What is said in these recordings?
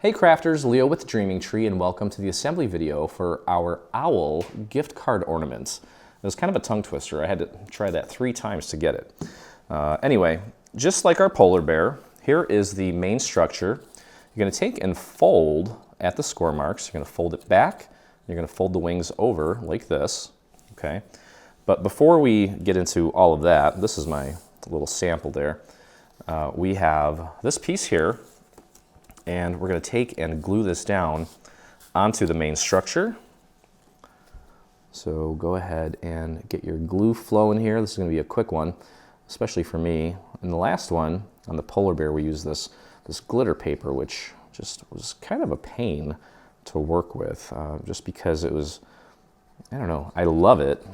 Hey crafters, Leo with Dreaming Tree, and welcome to the assembly video for our owl gift card ornaments. It was kind of a tongue twister. I had to try that 3 times to get it. Anyway, just like our polar bear, here is the main structure. You're going to take and fold at the score marks. You're going to fold it back. You're going to fold the wings over like this. Okay. But before we get into all of that, this is my little sample there. We have this piece here, and we're going to take and glue this down onto the main structure. So go ahead and get your glue flowing here. This is going to be a quick one, especially for me. In the last one, on the polar bear, we used this glitter paper, which just was kind of a pain to work with, just because it was, I don't know, I love it,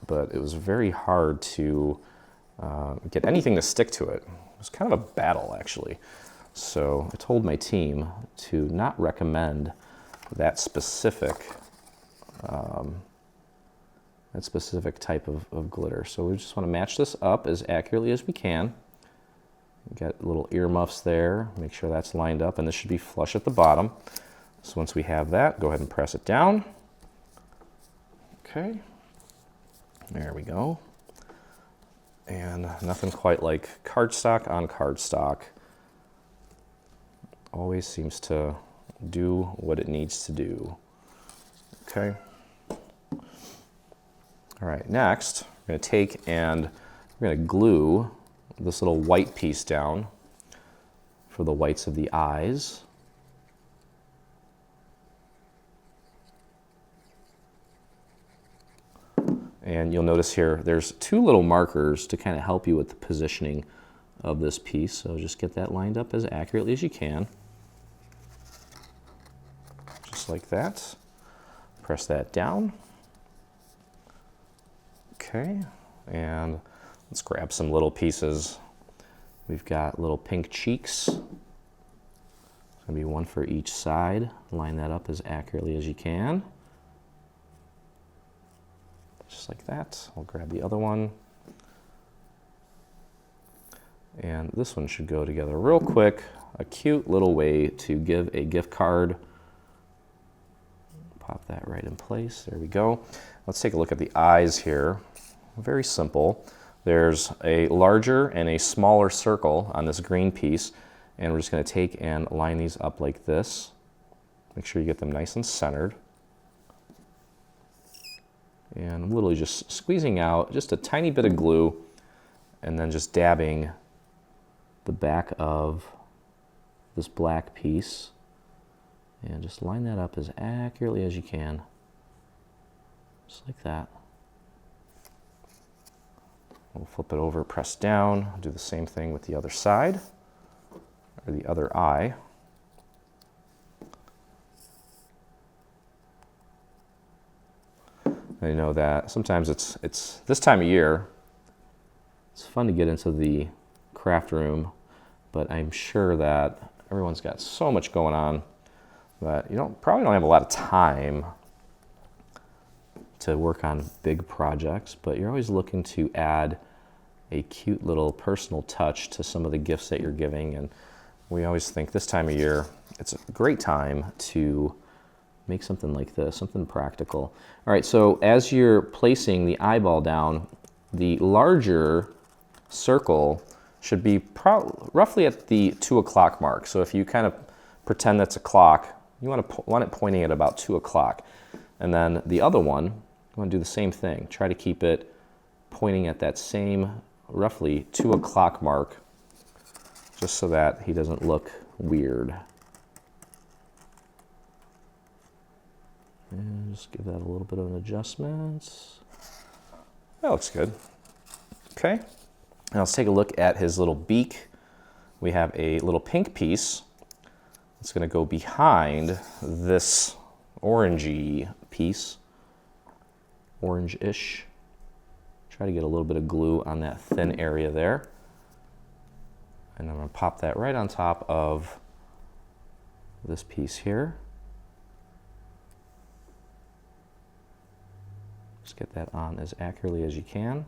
but it was very hard to get anything to stick to it. It was kind of a battle, actually. So I told my team to not recommend that specific type of glitter. So we just want to match this up as accurately as we can. Got little earmuffs there. Make sure that's lined up, and this should be flush at the bottom. So once we have that, go ahead and press it down. Okay, there we go. And nothing quite like cardstock on cardstock. Always seems to do what it needs to do. Okay. All right, next, we're going to take and we're going to glue this little white piece down for the whites of the eyes. And you'll notice here, there's 2 little markers to kind of help you with the positioning of this piece. So just get that lined up as accurately as you can. Just like that. Press that down. Okay, and let's grab some little pieces. We've got little pink cheeks. There's going to be 1 for each side. Line that up as accurately as you can. Just like that. I'll grab the other one. And this one should go together real quick. A cute little way to give a gift card. Pop that right in place. There we go. Let's take a look at the eyes here. Very simple. There's a larger and a smaller circle on this green piece, and we're just going to take and line these up like this. Make sure you get them nice and centered. And I'm literally just squeezing out just a tiny bit of glue and then just dabbing the back of this black piece, and just line that up as accurately as you can. Just like that. We'll flip it over, press down, do the same thing with the other side, or the other eye. I know that sometimes it's this time of year, it's fun to get into the craft room, but I'm sure that everyone's got so much going on that you probably don't have a lot of time to work on big projects, but you're always looking to add a cute little personal touch to some of the gifts that you're giving. And we always think this time of year, it's a great time to make something like this, something practical. All right, so as you're placing the eyeball down, the larger circle should be roughly at the 2 o'clock mark. So if you kind of pretend that's a clock, you want it pointing at about 2 o'clock. And then the other one, you want to do the same thing. Try to keep it pointing at that same roughly 2 o'clock mark, just so that he doesn't look weird. And just give that a little bit of an adjustment. That looks good. Okay. Now let's take a look at his little beak. We have a little pink piece. It's going to go behind this orangey piece. Orange-ish. Try to get a little bit of glue on that thin area there. And I'm going to pop that right on top of this piece here. Just get that on as accurately as you can.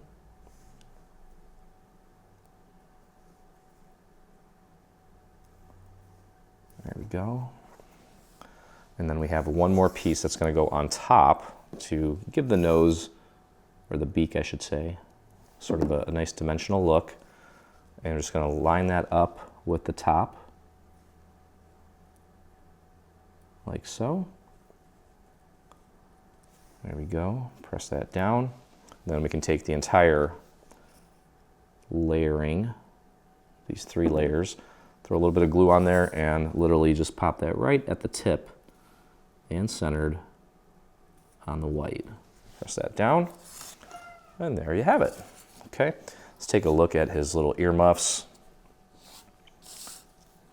There we go. And then we have one more piece that's going to go on top to give the nose, or the beak I should say, sort of a nice dimensional look. And we're just going to line that up with the top, like so. There we go. Press that down. Then we can take the entire layering, these 3 layers, throw a little bit of glue on there, and literally just pop that right at the tip and centered on the white. Press that down, and there you have it. Okay, let's take a look at his little earmuffs.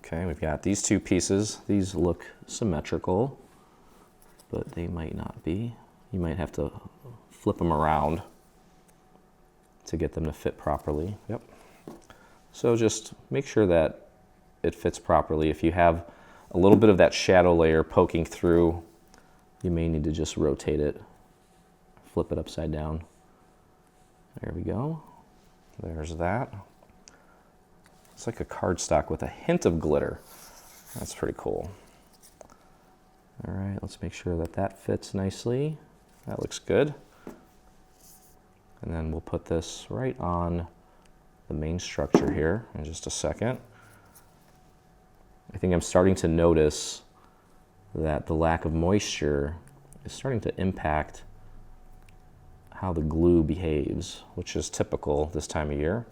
Okay, we've got these 2 pieces. These look symmetrical, but they might not be. You might have to flip them around to get them to fit properly. Yep. So just make sure that it fits properly. If you have a little bit of that shadow layer poking through, you may need to just rotate it, flip it upside down. There we go. There's that. It's like a cardstock with a hint of glitter. That's pretty cool. All right, let's make sure that that fits nicely. That looks good. And then we'll put this right on the main structure here in just a second. I think I'm starting to notice that the lack of moisture is starting to impact how the glue behaves, which is typical this time of year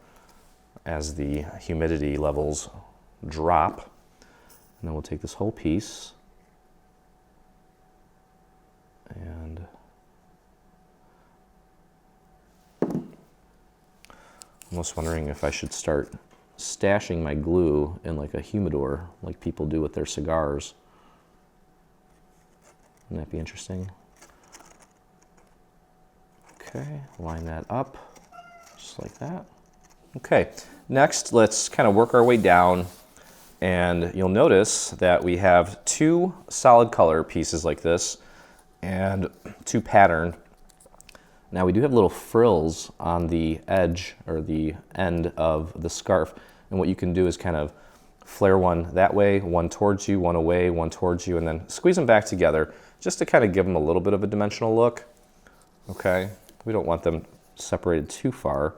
as the humidity levels drop. And then we'll take this whole piece and I'm almost wondering if I should start stashing my glue in like a humidor like people do with their cigars. Wouldn't that be interesting? Okay, line that up just like that. Okay, next let's kind of work our way down, and you'll notice that we have 2 solid color pieces like this and 2 pattern. Now we do have little frills on the edge or the end of the scarf, and what you can do is kind of flare one that way, one towards you, one away, one towards you, and then squeeze them back together just to kind of give them a little bit of a dimensional look. Okay, we don't want them separated too far,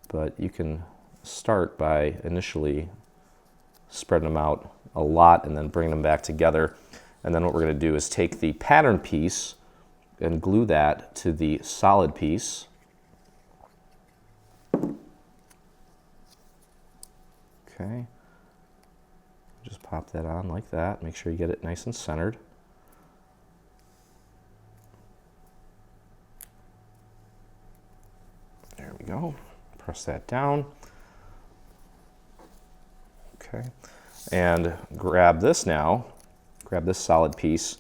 but you can start by initially spreading them out a lot and then bringing them back together. And then what we're going to do is take the pattern piece and glue that to the solid piece. Okay, just pop that on like that. Make sure you get it nice and centered. There we go. Press that down. Okay, and grab this now. Grab this solid piece,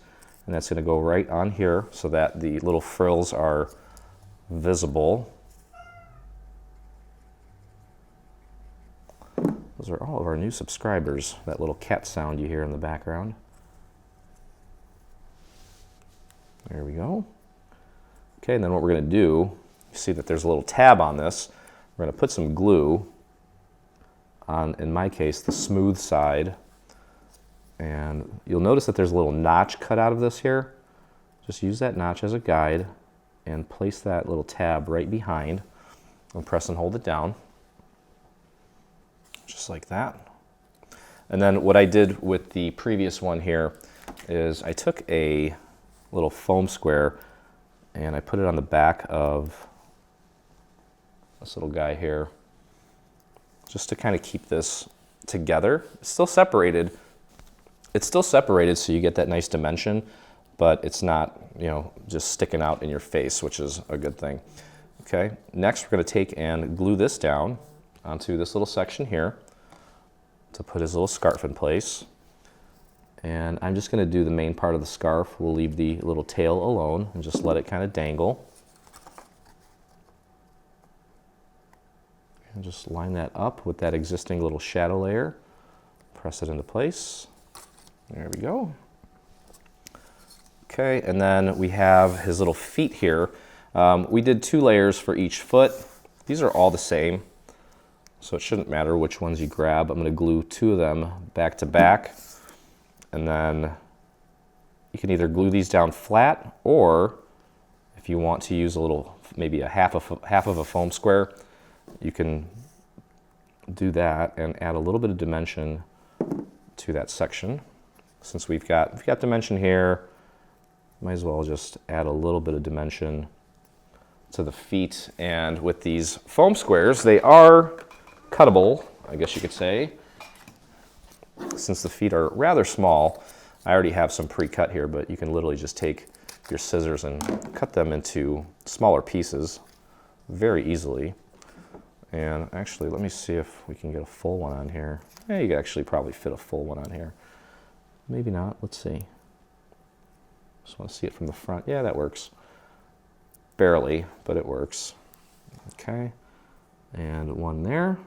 and that's going to go right on here so that the little frills are visible. Those are all of our new subscribers, that little cat sound you hear in the background. There we go. Okay, and then what we're going to do, you see that there's a little tab on this. We're going to put some glue on, in my case, the smooth side. And you'll notice that there's a little notch cut out of this here. Just use that notch as a guide and place that little tab right behind and press and hold it down. Just like that. And then what I did with the previous one here is I took a little foam square and I put it on the back of this little guy here just to kind of keep this together. It's still separated. It's still separated so you get that nice dimension, but it's not, you know, just sticking out in your face, which is a good thing. Okay, next we're going to take and glue this down onto this little section here to put his little scarf in place. And I'm just going to do the main part of the scarf. We'll leave the little tail alone and just let it kind of dangle. And just line that up with that existing little shadow layer. Press it into place. There we go. Okay, and then we have his little feet here. We did 2 layers for each foot. These are all the same, so it shouldn't matter which ones you grab. I'm going to glue 2 of them back to back, and then you can either glue these down flat, or if you want to use a little, maybe a half of a foam square, you can do that and add a little bit of dimension to that section. Since we've got dimension here, might as well just add a little bit of dimension to the feet. And with these foam squares, they are cuttable, I guess you could say. Since the feet are rather small, I already have some pre-cut here, but you can literally just take your scissors and cut them into smaller pieces very easily. And actually, let me see if we can get a full one on here. Yeah, you could actually probably fit a full one on here. Maybe not, let's see. Just want to see it from the front. Yeah, that works. Barely, but it works. Okay, and one there.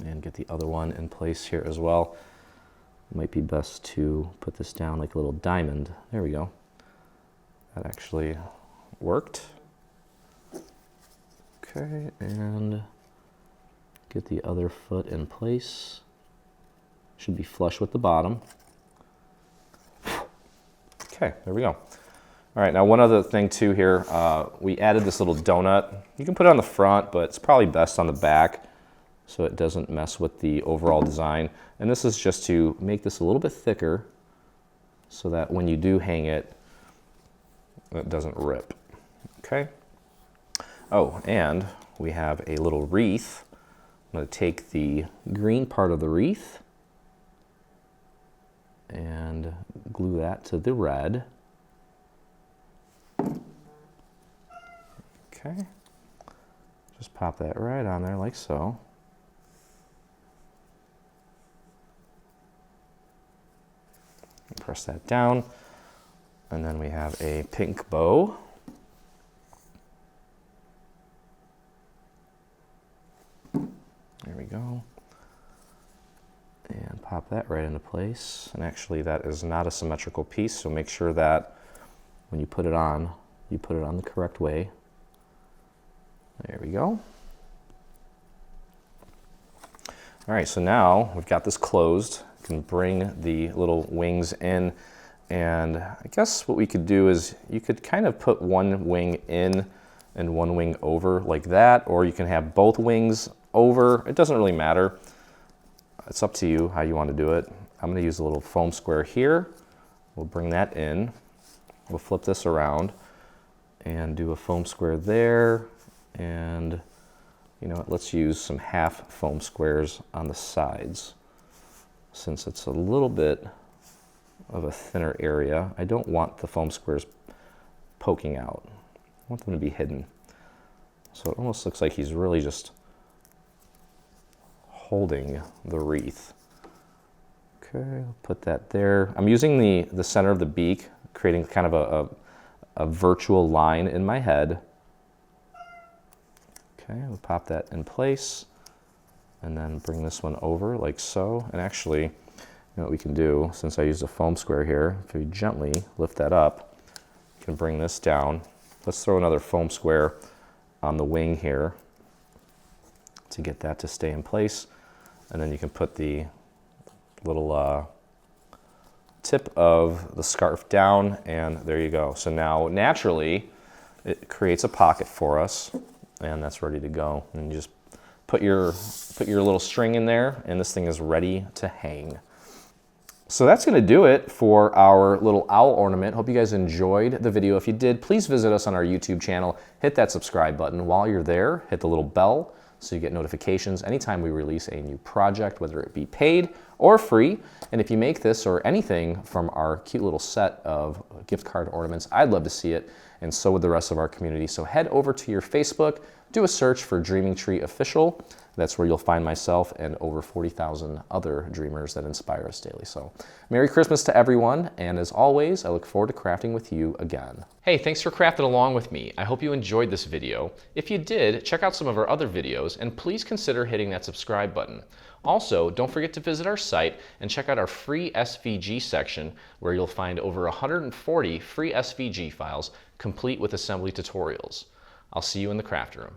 And get the other one in place here as well. It might be best to put this down like a little diamond. There we go. That actually worked. Okay, and get the other foot in place. Should be flush with the bottom. Okay, there we go. All right, now one other thing too here, we added this little donut. You can put it on the front, but it's probably best on the back so it doesn't mess with the overall design. And this is just to make this a little bit thicker so that when you do hang it, it doesn't rip. Okay. Oh, and we have a little wreath. I'm going to take the green part of the wreath and glue that to the red. Okay. Just pop that right on there like so. Press that down, and then we have a pink bow. There we go. And pop that right into place. And actually that is not a symmetrical piece, so make sure that when you put it on the correct way. There we go. All right, so now we've got this closed. You can bring the little wings in, and I guess what we could do is you could kind of put one wing in and one wing over like that, or you can have both wings over. It doesn't really matter. It's up to you how you want to do it. I'm going to use a little foam square here. We'll bring that in. We'll flip this around and do a foam square there. And you know what, let's use some half foam squares on the sides. Since it's a little bit of a thinner area, I don't want the foam squares poking out. I want them to be hidden. So it almost looks like he's really just holding the wreath. Okay, I'll put that there. I'm using the center of the beak, creating kind of a virtual line in my head. Okay, we'll pop that in place and then bring this one over like so. And actually, you know what we can do, since I used a foam square here, if we gently lift that up, you can bring this down. Let's throw another foam square on the wing here to get that to stay in place. And then you can put the little tip of the scarf down, and there you go. So now naturally it creates a pocket for us, and that's ready to go. And you just put your little string in there, and this thing is ready to hang. So that's going to do it for our little owl ornament. Hope you guys enjoyed the video. If you did, please visit us on our YouTube channel. Hit that subscribe button. While you're there, hit the little bell so you get notifications anytime we release a new project, whether it be paid or free. And if you make this or anything from our cute little set of gift card ornaments, I'd love to see it, and so would the rest of our community. So head over to your Facebook, do a search for Dreaming Tree Official. That's where you'll find myself and over 40,000 other dreamers that inspire us daily. So Merry Christmas to everyone, and as always, I look forward to crafting with you again. Hey, thanks for crafting along with me. I hope you enjoyed this video. If you did, check out some of our other videos, and please consider hitting that subscribe button. Also, don't forget to visit our site and check out our free SVG section, where you'll find over 140 free SVG files complete with assembly tutorials. I'll see you in the craft room.